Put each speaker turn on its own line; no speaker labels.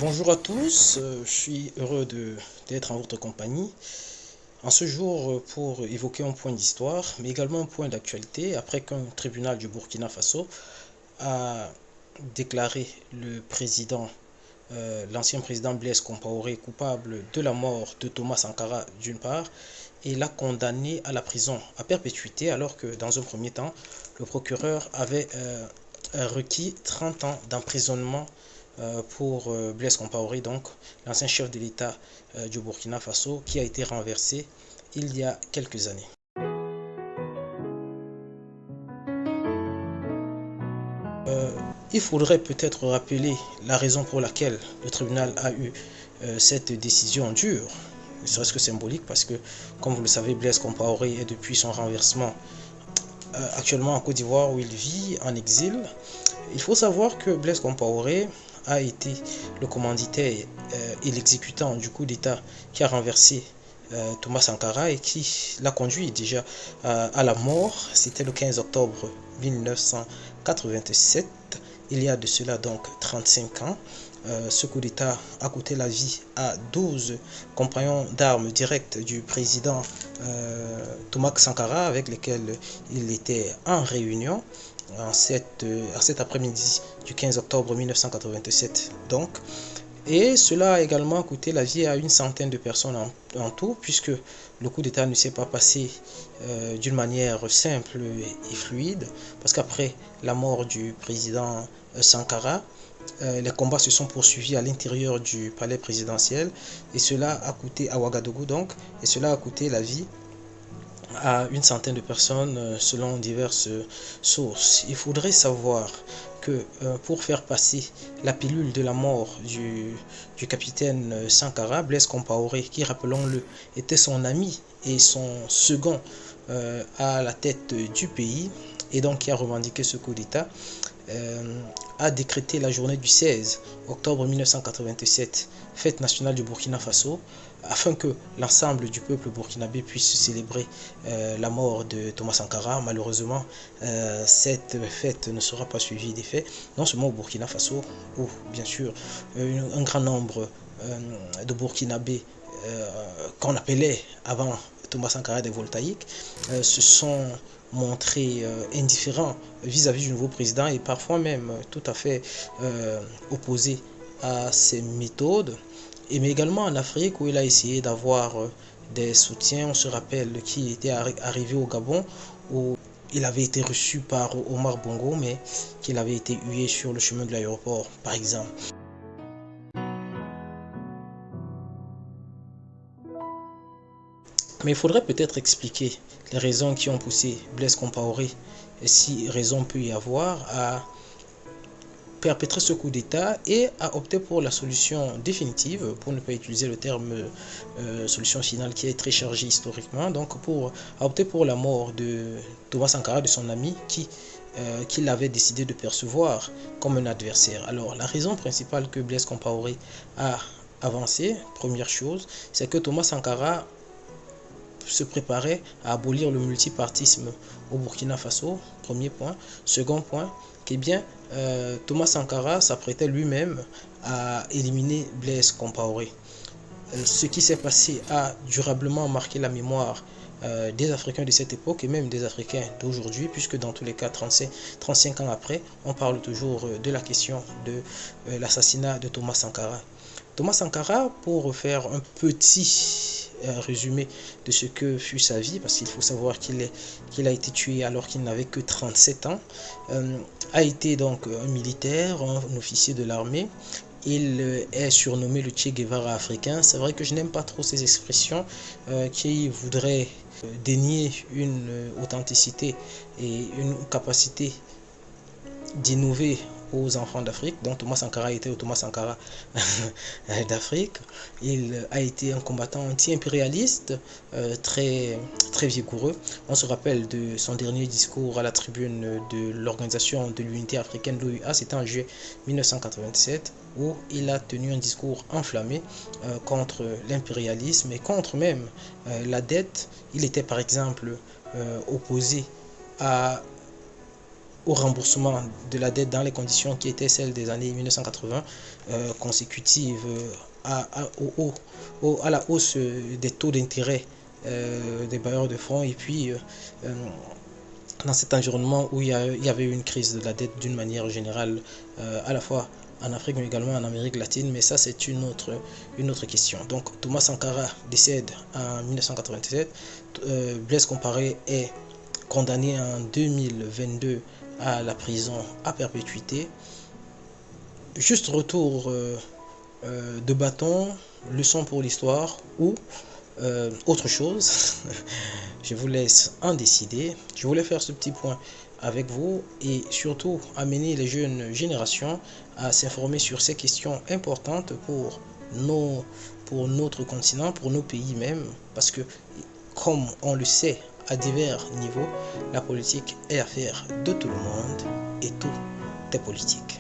Bonjour à tous, je suis heureux d'être en votre compagnie en ce jour pour évoquer un point d'histoire, mais également un point d'actualité après qu'un tribunal du Burkina Faso a déclaré l'ancien président Blaise Compaoré coupable de la mort de Thomas Sankara d'une part et l'a condamné à la prison à perpétuité alors que dans un premier temps, le procureur avait requis 30 ans d'emprisonnement pour Blaise Compaoré, donc l'ancien chef de l'État du Burkina Faso, qui a été renversé il y a quelques années. Il faudrait peut-être rappeler la raison pour laquelle le tribunal a eu cette décision dure, ne serait-ce que symbolique, parce que, comme vous le savez, Blaise Compaoré est depuis son renversement actuellement en Côte d'Ivoire où il vit en exil. Il faut savoir que Blaise Compaoré a été le commanditaire et l'exécutant du coup d'État qui a renversé Thomas Sankara et qui l'a conduit déjà à la mort. C'était le 15 octobre 1987, il y a de cela donc 35 ans. Ce coup d'État a coûté la vie à 12 compagnons d'armes directes du président Thomas Sankara avec lesquels il était en réunion à cet après-midi du 15 octobre 1987 donc. Et cela a également coûté la vie à une centaine de personnes en tout, puisque le coup d'État ne s'est pas passé d'une manière simple et fluide, parce qu'après la mort du président Sankara, les combats se sont poursuivis à l'intérieur du palais présidentiel, et cela a coûté à Ouagadougou donc, et cela a coûté la vie à une centaine de personnes selon diverses sources. Il faudrait savoir que pour faire passer la pilule de la mort du capitaine Sankara, Blaise Compaoré, qui rappelons-le était son ami et son second à la tête du pays, et donc qui a revendiqué ce coup d'État, a décrété la journée du 16 octobre 1987, fête nationale du Burkina Faso, afin que l'ensemble du peuple burkinabé puisse célébrer la mort de Thomas Sankara. Malheureusement, cette fête ne sera pas suivie des faits, non seulement au Burkina Faso, où bien sûr un grand nombre de Burkinabés qu'on appelait avant Thomas Sankara des voltaïques se sont montrés indifférents vis-à-vis du nouveau président et parfois même tout à fait opposés à ses méthodes. Mais également en Afrique où il a essayé d'avoir des soutiens. On se rappelle qu'il était arrivé au Gabon où il avait été reçu par Omar Bongo, mais qu'il avait été hué sur le chemin de l'aéroport, par exemple. Mais il faudrait peut-être expliquer les raisons qui ont poussé Blaise Compaoré, et si raison peut y avoir, à perpétrer ce coup d'État et à opter pour la solution définitive, pour ne pas utiliser le terme solution finale qui est très chargé historiquement, donc pour opter pour la mort de Thomas Sankara, de son ami, qu'il avait décidé de percevoir comme un adversaire. Alors la raison principale que Blaise Compaoré a avancée, première chose, c'est que Thomas Sankara se préparait à abolir le multipartisme au Burkina Faso, premier point. Second point, que bien Thomas Sankara s'apprêtait lui-même à éliminer Blaise Compaoré. Ce qui s'est passé a durablement marqué la mémoire des Africains de cette époque et même des Africains d'aujourd'hui, puisque dans tous les cas, 35 ans après, on parle toujours de la question de l'assassinat de Thomas Sankara. Thomas Sankara, pour faire un petit résumé de ce que fut sa vie, parce qu'il faut savoir qu'il a été tué alors qu'il n'avait que 37 ans, a été donc un militaire, un officier de l'armée. Il est surnommé le Che Guevara africain. C'est vrai que je n'aime pas trop ces expressions qui voudraient dénier une authenticité et une capacité d'innover aux enfants d'Afrique. Donc Thomas Sankara était le Thomas Sankara d'Afrique. Il a été un combattant anti-impérialiste très vigoureux. On se rappelle de son dernier discours à la tribune de l'Organisation de l'Unité africaine, l'OUA, c'était en juillet 1987, où il a tenu un discours enflammé contre l'impérialisme et contre même la dette. Il était par exemple opposé à au remboursement de la dette dans les conditions qui étaient celles des années 1980, consécutives à la hausse des taux d'intérêt des bailleurs de fonds, et puis dans cet environnement où il y avait eu une crise de la dette d'une manière générale, à la fois en Afrique mais également en Amérique latine, mais ça c'est une autre question. Donc Thomas Sankara décède en 1987, Blaise Compaoré est condamné en 2022 à la prison à perpétuité. Juste retour de bâton, leçon pour l'histoire ou autre chose. Je vous laisse en décider. Je voulais faire ce petit point avec vous et surtout amener les jeunes générations à s'informer sur ces questions importantes pour notre continent, pour nos pays même, parce que comme on le sait à divers niveaux, la politique est affaire de tout le monde et tout est politique.